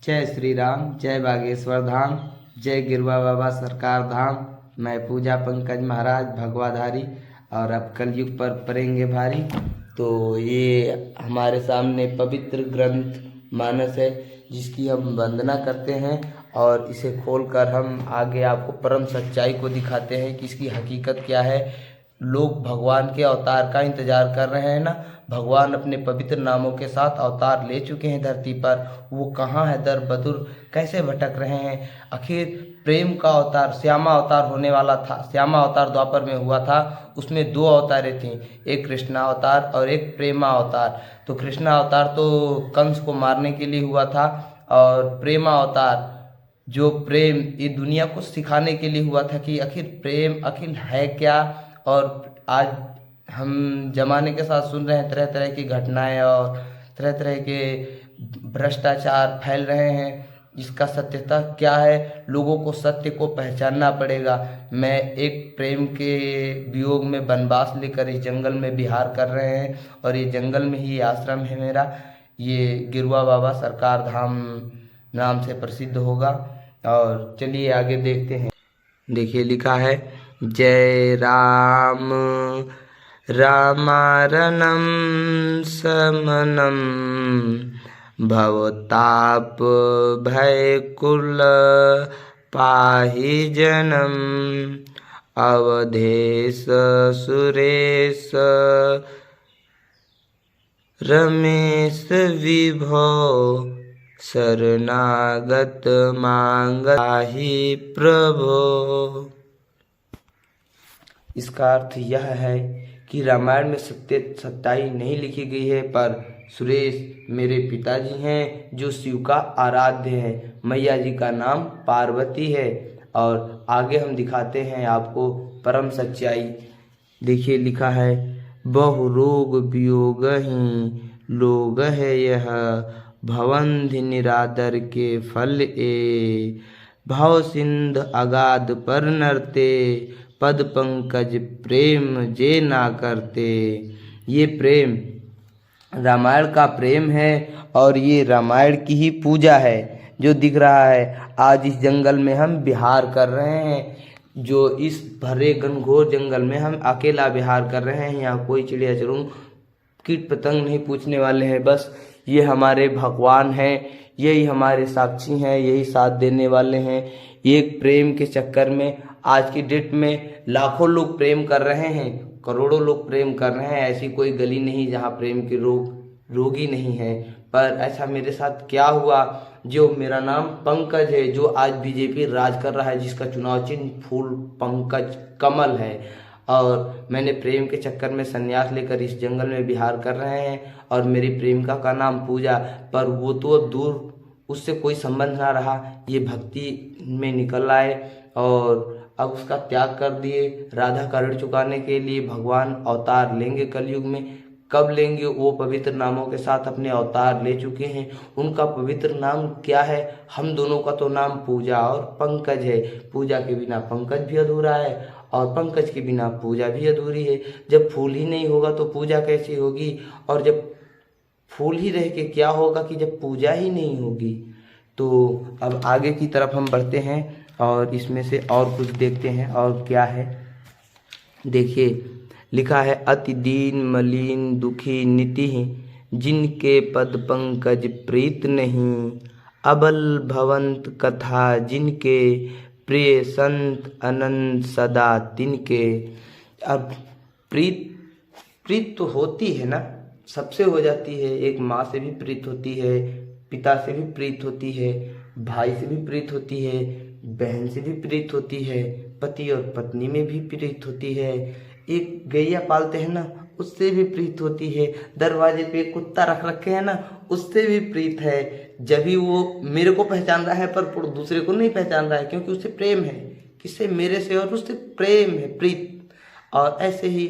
जय श्री राम, जय बागेश्वर धाम, जय गिरवा बाबा सरकार धाम। मैं पूजा पंकज महाराज भगवाधारी और अब कलयुग पर पड़ेंगे भारी। तो ये हमारे सामने पवित्र ग्रंथ मानस है जिसकी हम वंदना करते हैं और इसे खोलकर हम आगे आपको परम सच्चाई को दिखाते हैं कि इसकी हकीकत क्या है। लोग भगवान के अवतार का इंतजार कर रहे हैं ना। भगवान अपने पवित्र नामों के साथ अवतार ले चुके हैं धरती पर। वो कहाँ है दर बदुर, कैसे भटक रहे हैं। आखिर प्रेम का अवतार श्यामा अवतार होने वाला था। श्यामा अवतार द्वापर में हुआ था, उसमें दो अवतारें थीं, एक कृष्णा अवतार और एक प्रेमा अवतार। तो कृष्णा अवतार तो कंस को मारने के लिए हुआ था और प्रेमा अवतार जो प्रेम ये दुनिया को सिखाने के लिए हुआ था कि आखिर प्रेम आखिर है क्या। और आज हम जमाने के साथ सुन रहे हैं तरह तरह की घटनाएं और तरह तरह के भ्रष्टाचार फैल रहे हैं। इसका सत्यता क्या है, लोगों को सत्य को पहचानना पड़ेगा। मैं एक प्रेम के वियोग में वनवास लेकर इस जंगल में विहार कर रहे हैं और ये जंगल में ही आश्रम है मेरा। ये गिरवा बाबा सरकार धाम नाम से प्रसिद्ध होगा। और चलिए आगे देखते हैं। देखिए लिखा है, जय राम रामारणं समनं भवताप भयकुल पाहि जनम अवधेश सुरेश रमेश विभो शरणागत मांगहि प्रभो। इसका अर्थ यह है कि रामायण में सच्चाई नहीं लिखी गई है, पर सुरेश मेरे पिताजी हैं जो शिव का आराध्य है। मैया जी का नाम पार्वती है। और आगे हम दिखाते हैं आपको परम सच्चाई। देखिए लिखा है, बहु रोग वियोग ही लोग है यह भवंधि निरादर के फल ए भव सिंध अगाध पर नरते पद पंकज प्रेम जे ना करते। ये प्रेम रामायण का प्रेम है और ये रामायण की ही पूजा है जो दिख रहा है। आज इस जंगल में हम विहार कर रहे हैं, जो इस भरे घनघोर जंगल में हम अकेला विहार कर रहे हैं। यहाँ कोई चिड़िया चुरुंग कीट पतंग नहीं पूछने वाले हैं। बस ये हमारे भगवान हैं, यही हमारे साक्षी हैं, यही साथ देने वाले हैं। एक प्रेम के चक्कर में आज की डेट में लाखों लोग प्रेम कर रहे हैं, करोड़ों लोग प्रेम कर रहे हैं। ऐसी कोई गली नहीं जहाँ प्रेम के रोगी नहीं है। पर ऐसा मेरे साथ क्या हुआ, जो मेरा नाम पंकज है, जो आज बीजेपी राज कर रहा है, जिसका चुनाव चिन्ह फूल पंकज कमल है। और मैंने प्रेम के चक्कर में संन्यास लेकर इस जंगल में विहार कर रहे हैं और मेरी प्रेमिका का नाम पूजा। पर वो तो अब दूर, उससे कोई संबंध ना रहा। ये भक्ति में निकल आए और अब उसका त्याग कर दिए। राधा का ऋण चुकाने के लिए भगवान अवतार लेंगे कलयुग में। कब लेंगे, वो पवित्र नामों के साथ अपने अवतार ले चुके हैं। उनका पवित्र नाम क्या है, हम दोनों का तो नाम पूजा और पंकज है। पूजा के बिना पंकज भी अधूरा है और पंकज के बिना पूजा भी अधूरी है। जब फूल ही नहीं होगा तो पूजा कैसी होगी, और जब फूल ही रह के क्या होगा कि जब पूजा ही नहीं होगी। तो अब आगे की तरफ हम बढ़ते हैं और इसमें से और कुछ देखते हैं और क्या है। देखिए लिखा है, अति दीन मलिन दुखी निति जिनके पद पंकज प्रीत नहीं अबल भवंत कथा जिनके प्रिय संत अनंत सदा तिनके। अब प्रीत तो होती है ना, सबसे हो जाती है। एक माँ से भी प्रीत होती है, पिता से भी प्रीत होती है, भाई से भी प्रीत होती है, बहन से भी प्रीत होती है, पति और पत्नी में भी प्रीत होती है। एक गैया पालते हैं ना, उससे भी प्रीत होती है। दरवाजे पे कुत्ता रख रखे हैं ना, उससे भी प्रीत है। जब भी वो मेरे को पहचान रहा है पर दूसरे को नहीं पहचान रहा है, क्योंकि उससे प्रेम है। किससे, मेरे से, और उससे प्रेम है, प्रीत। और ऐसे ही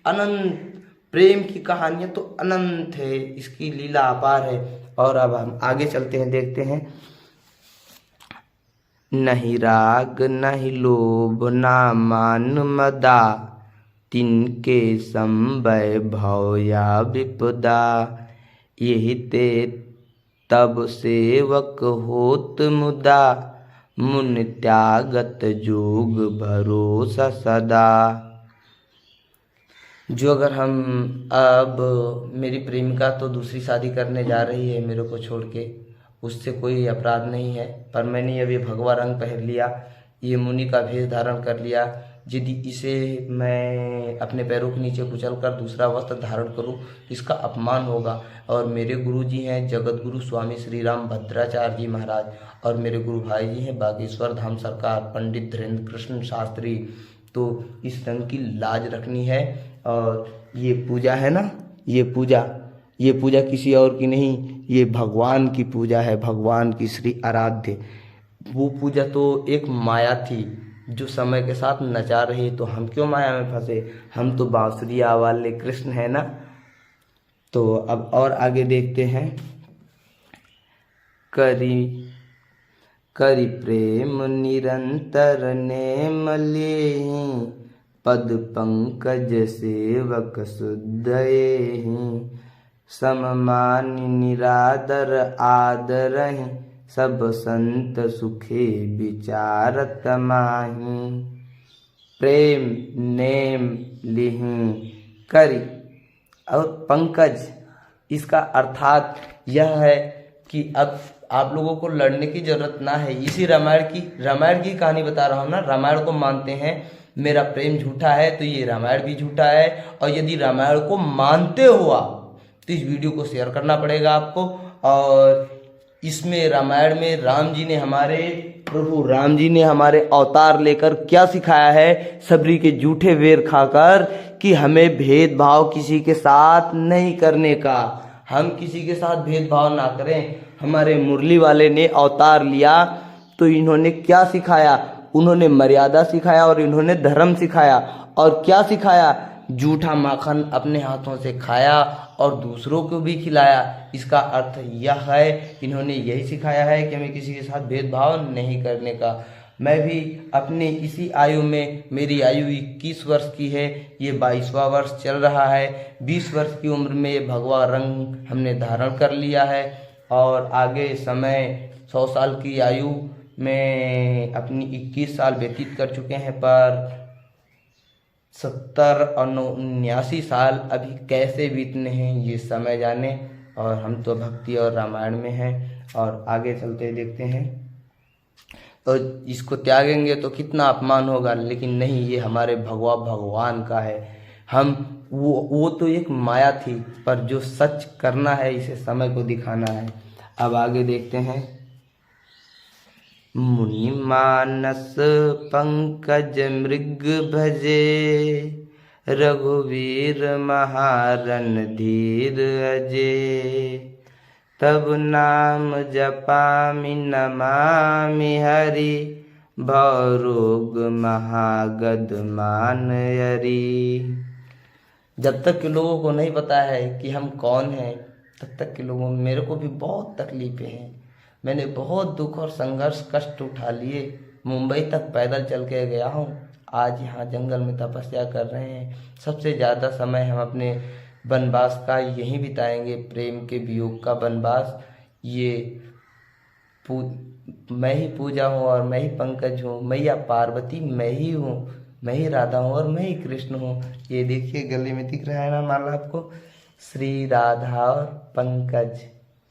अनंत प्रेम की कहानियां तो अनंत है, इसकी लीला अपार है। और अब हम आगे चलते हैं, देखते हैं। नहीं राग नहीं लोभ ना मान मदा तिनके संवैभव या विपदा यही ते तब सेवक होत मुदा, मुन त्यागत जोग भरोसा सदा। जो अगर हम अब मेरी प्रेमिका तो दूसरी शादी करने जा रही है मेरे को छोड़ के, उससे कोई अपराध नहीं है, पर मैंने अब ये भगवा रंग पहन लिया, ये मुनि का भेष धारण कर लिया। यदि इसे मैं अपने पैरों के नीचे कुचल कर दूसरा वस्त्र धारण करूं, इसका अपमान होगा। और मेरे गुरु जी हैं जगत गुरु स्वामी श्री राम भद्राचार्य जी महाराज, और मेरे गुरु भाई जी हैं बागेश्वर धाम सरकार पंडित धीरेन्द्र कृष्ण शास्त्री। तो इस रंग की लाज रखनी है। और ये पूजा है ना, ये पूजा किसी और की नहीं, ये भगवान की पूजा है, भगवान की श्री आराध्य। वो पूजा तो एक माया थी जो समय के साथ नचा रही, तो हम क्यों माया में फंसे, हम तो बांसुरिया वाले कृष्ण है ना। तो अब और आगे देखते हैं। करी प्रेम निरंतर नेम लेहि, पद पंकज सेवक शुद्धयेहि, सममान निरादर आदरहि, सब संत सुखे विचारत माहि। प्रेम नेम लिहि करी और पंकज, इसका अर्थात यह है कि अब आप लोगों को लड़ने की जरूरत ना है। इसी रामायण की कहानी बता रहा हूँ ना। रामायण को मानते हैं, मेरा प्रेम झूठा है तो ये रामायण भी झूठा है। और यदि रामायण को मानते हो आप तो इस वीडियो को शेयर करना पड़ेगा आपको। और इसमें रामायण में प्रभु राम जी ने हमारे अवतार लेकर क्या सिखाया है, सबरी के जूठे वेर खाकर, कि हमें भेदभाव किसी के साथ नहीं करने का, हम किसी के साथ भेदभाव ना करें। हमारे मुरली वाले ने अवतार लिया तो इन्होंने क्या सिखाया, उन्होंने मर्यादा सिखाया और इन्होंने धर्म सिखाया। और क्या सिखाया, जूठा माखन अपने हाथों से खाया और दूसरों को भी खिलाया। इसका अर्थ यह है, इन्होंने यही सिखाया है कि हमें किसी के साथ भेदभाव नहीं करने का। मैं भी अपने इसी आयु में, मेरी आयु 21 वर्ष की है, ये 22वां वर्ष चल रहा है। 20 वर्ष की उम्र में भगवा रंग हमने धारण कर लिया है और आगे समय 100 साल की आयु में अपनी 21 साल व्यतीत कर चुके हैं, पर 70 और 79 साल अभी कैसे बीतने हैं ये समय जाने। और हम तो भक्ति और रामायण में हैं। और आगे चलते देखते हैं। तो इसको त्यागेंगे तो कितना अपमान होगा, लेकिन नहीं, ये हमारे भगवान का है। हम वो तो एक माया थी, पर जो सच करना है इसे समय को दिखाना है। अब आगे देखते हैं। मुनि मानस पंकज मृग भजे, रघुवीर महारन धीर अजे, तब नाम जपामि नमामि हरि, भवरोग महागद मान यरि। जब तक के लोगों को नहीं पता है कि हम कौन हैं, तब तक के लोगों में, मेरे को भी बहुत तकलीफें हैं। मैंने बहुत दुख और संघर्ष कष्ट उठा लिए। मुंबई तक पैदल चल के गया हूँ, आज यहाँ जंगल में तपस्या कर रहे हैं। सबसे ज़्यादा समय हम अपने वनवास का यहीं बिताएंगे, प्रेम के वियोग का वनवास। ये मैं ही पूजा हूँ और मैं ही पंकज हूँ, मैया पार्वती मैं ही हूँ, मैं ही राधा हूँ और मैं ही कृष्ण हूँ। ये देखिए गले में दिख रहा है ना माला आपको, श्री राधा और पंकज।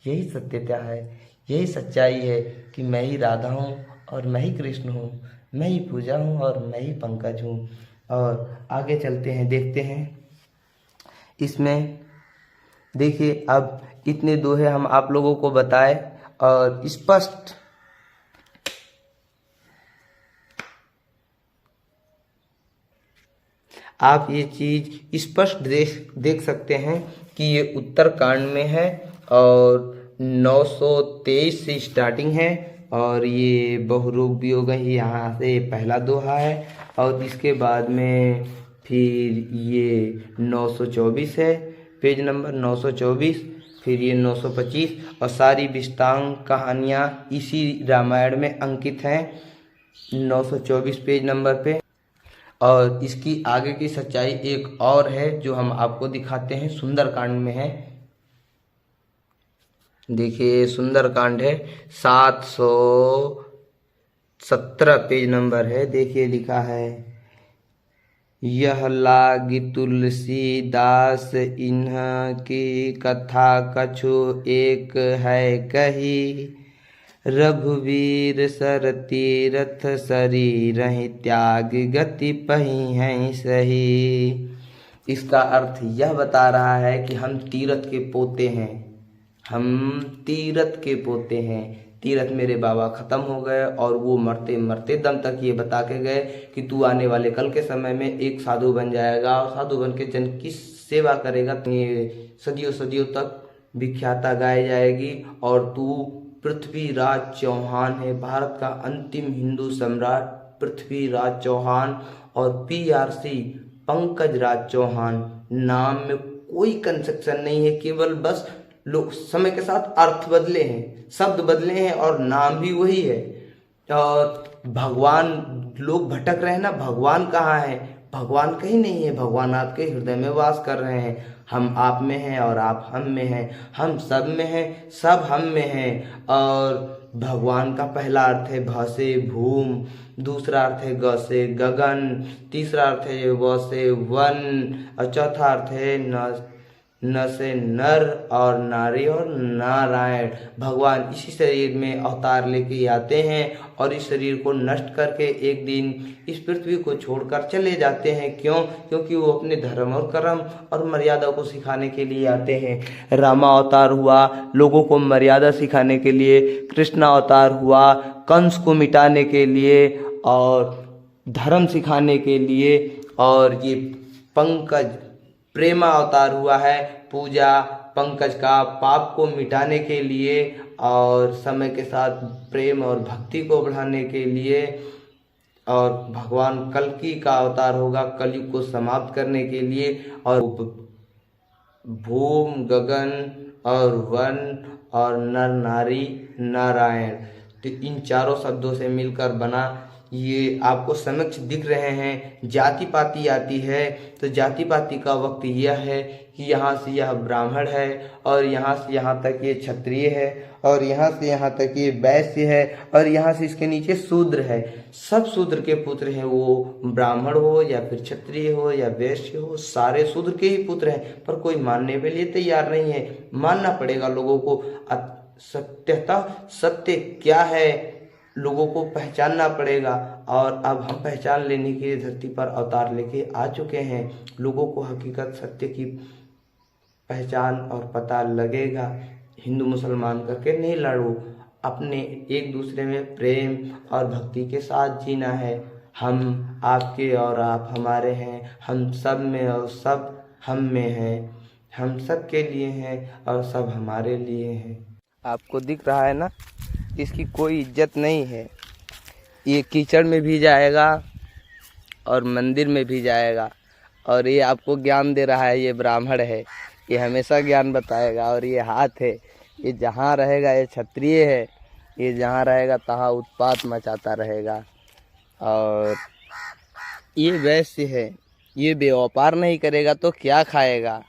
यही सत्यता है, यही सच्चाई है कि मैं ही राधा हूँ और मैं ही कृष्ण हूँ, मैं ही पूजा हूँ और मैं ही पंकज हूँ। और आगे चलते हैं, देखते हैं। इसमें देखिए, अब इतने दोहे हम आप लोगों को बताए और स्पष्ट आप ये चीज स्पष्ट देख सकते हैं कि ये उत्तरकांड में है और 923 से स्टार्टिंग है और ये बहुरूप वियोग ही यहाँ से पहला दोहा है और इसके बाद में फिर ये 924 है, पेज नंबर 924, फिर ये 925 और सारी विस्तांग कहानियाँ इसी रामायण में अंकित हैं 924 पेज नंबर पे। और इसकी आगे की सच्चाई एक और है जो हम आपको दिखाते हैं, सुंदरकांड में है देखिए सुंदरकांड है, 717 पेज नंबर है। देखिए लिखा है, यह लागी तुलसीदास इन्ह की कथा कछु एक है कही, रघुवीर सर तीरथ शरीर त्याग गति पही हैं सही। इसका अर्थ यह बता रहा है कि हम तीरथ के पोते हैं, हम तीरथ के पोते हैं। तीरथ मेरे बाबा खत्म हो गए और वो मरते मरते दम तक ये बता के गए कि तू आने वाले कल के समय में एक साधु बन जाएगा और साधु बन के जन की सेवा करेगा, तो ये सदियों सदियों तक विख्याता गाई जाएगी और तू पृथ्वीराज चौहान है, भारत का अंतिम हिंदू सम्राट पृथ्वीराज चौहान। और PRC पंकज राज चौहान, नाम में कोई कंस्ट्रक्शन नहीं है, केवल बस लोग समय के साथ अर्थ बदले हैं, शब्द बदले हैं और नाम भी वही है। और भगवान, लोग भटक रहे हैं ना, भगवान कहाँ है? भगवान कहीं नहीं है, भगवान आपके हृदय में वास कर रहे हैं। हम आप में हैं और आप हम में हैं, हम सब में हैं, सब हम में हैं। और भगवान का पहला अर्थ है भ से भूम, दूसरा अर्थ है ग से गगन, तीसरा अर्थ है व से वन, और चौथा अर्थ है न से नर और नारी और नारायण। भगवान इसी शरीर में अवतार लेके आते हैं और इस शरीर को नष्ट करके एक दिन इस पृथ्वी को छोड़कर चले जाते हैं। क्यों? क्योंकि वो अपने धर्म और कर्म और मर्यादा को सिखाने के लिए आते हैं। रामा अवतार हुआ लोगों को मर्यादा सिखाने के लिए, कृष्णा अवतार हुआ कंस को मिटाने के लिए और धर्म सिखाने के लिए, और ये पंकज प्रेमा अवतार हुआ है पूजा पंकज का पाप को मिटाने के लिए और समय के साथ प्रेम और भक्ति को बढ़ाने के लिए। और भगवान कल्कि का अवतार होगा कलयुग को समाप्त करने के लिए। और भूम, गगन और वन और नर नारी नारायण, तो इन चारों शब्दों से मिलकर बना ये आपको समक्ष दिख रहे हैं। जाति पाति आती है तो जाति पाति का वक्त यह है कि यहाँ से यह ब्राह्मण है और यहाँ से यहाँ तक ये क्षत्रिय है और यहाँ से यहाँ तक ये वैश्य है और यहाँ से इसके नीचे शूद्र है। सब शूद्र के पुत्र हैं, वो ब्राह्मण हो या फिर क्षत्रिय हो या वैश्य हो, सारे शूद्र के ही पुत्र हैं। पर कोई मानने के लिए तैयार नहीं है। मानना पड़ेगा लोगों को। सत्यता सत्य क्या है लोगों को पहचानना पड़ेगा। और अब हम पहचान लेने के लिए धरती पर अवतार लेके आ चुके हैं। लोगों को हकीकत सत्य की पहचान और पता लगेगा। हिंदू मुसलमान करके नहीं लड़ो, अपने एक दूसरे में प्रेम और भक्ति के साथ जीना है। हम आपके और आप हमारे हैं, हम सब में और सब हम में हैं, हम सब के लिए हैं और सब हमारे लिए हैं। आपको दिख रहा है ना, इसकी कोई इज्जत नहीं है। ये कीचड़ में भी जाएगा और मंदिर में भी जाएगा। और ये आपको ज्ञान दे रहा है, ये ब्राह्मण है, ये हमेशा ज्ञान बताएगा। और ये हाथ है, ये जहाँ रहेगा ये क्षत्रिय है, ये जहाँ रहेगा तहाँ उत्पात मचाता रहेगा। और ये वैश्य है, ये व्यापार नहीं करेगा तो क्या खाएगा।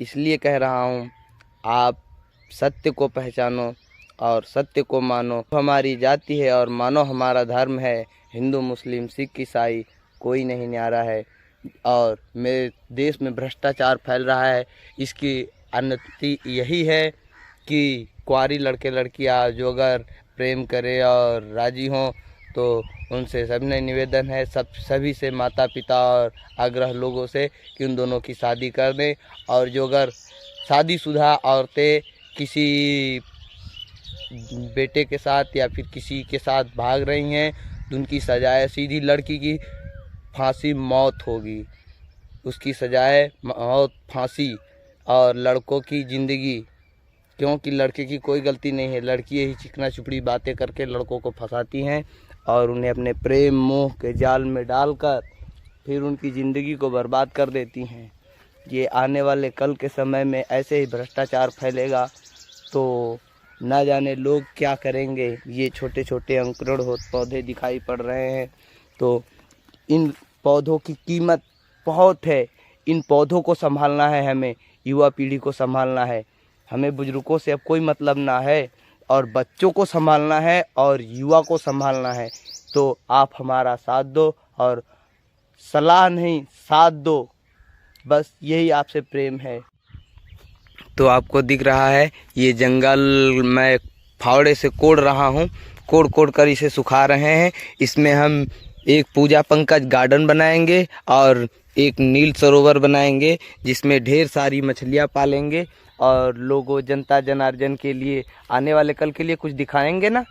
इसलिए कह रहा हूँ, आप सत्य को पहचानो और सत्य को मानो। हमारी जाति है और मानो हमारा धर्म है। हिंदू मुस्लिम सिख ईसाई कोई नहीं न्यारा है। और मेरे देश में भ्रष्टाचार फैल रहा है, इसकी अनति यही है कि कुंवारी लड़के लड़कियां जो अगर प्रेम करे और राजी हों तो उनसे सबने निवेदन है, सभी से माता पिता और आग्रह लोगों से कि उन दोनों की शादी कर दें। और जो अगर शादीशुदा औरतें किसी बेटे के साथ या फिर किसी के साथ भाग रही हैं तो उनकी सजाए सीधी लड़की की फांसी मौत होगी, उसकी सजाए मौत फांसी। और लड़कों की ज़िंदगी, क्योंकि लड़के की कोई गलती नहीं है। लड़की यही चिकना चुपड़ी बातें करके लड़कों को फंसाती हैं और उन्हें अपने प्रेम मोह के जाल में डालकर फिर उनकी ज़िंदगी को बर्बाद कर देती हैं। ये आने वाले कल के समय में ऐसे ही भ्रष्टाचार फैलेगा तो ना जाने लोग क्या करेंगे। ये छोटे छोटे अंकुरण पौधे दिखाई पड़ रहे हैं, तो इन पौधों की कीमत बहुत है। इन पौधों को संभालना है, हमें युवा पीढ़ी को संभालना है। हमें बुजुर्गों से अब कोई मतलब ना है और बच्चों को संभालना है और युवा को संभालना है। तो आप हमारा साथ दो और सलाह नहीं साथ दो, बस यही आपसे प्रेम है। तो आपको दिख रहा है ये जंगल मैं फावड़े से कोड़ रहा हूँ, कोड़ कोड़ कर इसे सुखा रहे हैं। इसमें हम एक पूजा पंकज गार्डन बनाएंगे और एक नील सरोवर बनाएंगे जिसमें ढेर सारी मछलियाँ पालेंगे और लोगों जनता जनार्दन के लिए आने वाले कल के लिए कुछ दिखाएंगे ना।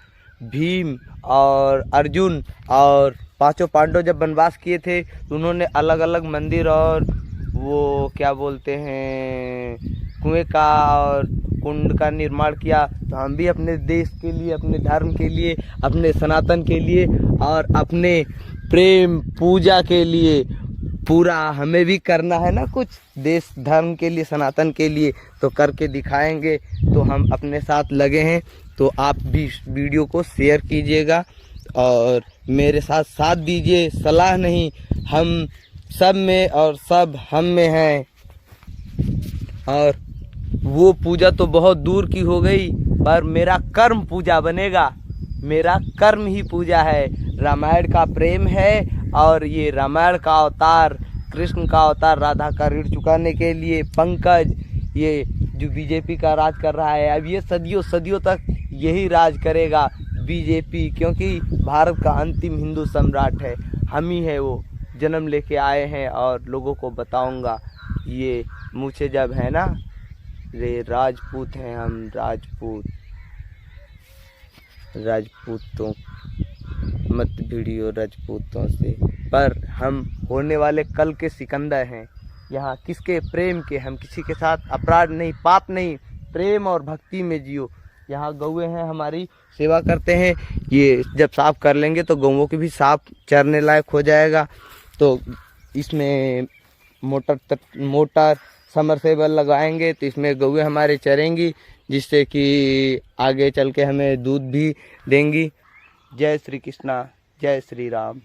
भीम और अर्जुन और पांचों पांडव जब वनवास किए थे तो उन्होंने अलग अलग मंदिर और वो क्या बोलते हैं कुएं का और कुंड का निर्माण किया। तो हम भी अपने देश के लिए, अपने धर्म के लिए, अपने सनातन के लिए और अपने प्रेम पूजा के लिए पूरा हमें भी करना है ना कुछ देश धर्म के लिए, सनातन के लिए, तो करके दिखाएंगे। तो हम अपने साथ लगे हैं। तो आप भी वीडियो को शेयर कीजिएगा और मेरे साथ साथ दीजिए। सलाह नहीं, हम सब में और सब हम में हैं। और वो पूजा तो बहुत दूर की हो गई पर मेरा कर्म पूजा बनेगा। मेरा कर्म ही पूजा है। रामायण का प्रेम है और ये रामायण का अवतार, कृष्ण का अवतार, राधा का ऋण चुकाने के लिए पंकज, ये जो बीजेपी का राज कर रहा है, अब ये सदियों सदियों तक यही राज करेगा बीजेपी, क्योंकि भारत का अंतिम हिंदू सम्राट है, हम ही है। वो जन्म लेके आए हैं और लोगों को बताऊंगा। ये मुझे जब है ना, रे राजपूत हैं हम, राजपूतों मत भिड़ियो राजपूतों से, पर हम होने वाले कल के सिकंदर हैं। यहाँ किसके प्रेम के, हम किसी के साथ अपराध नहीं, पाप नहीं, प्रेम और भक्ति में जियो। यहाँ गौएं हैं, हमारी सेवा करते हैं। ये जब साफ कर लेंगे तो गौओं की भी साफ चरने लायक हो जाएगा। तो इसमें मोटर समरसेबल लगाएंगे तो इसमें गौएं हमारे चरेंगी, जिससे कि आगे चल के हमें दूध भी देंगी। जय श्री कृष्णा, जय श्री राम।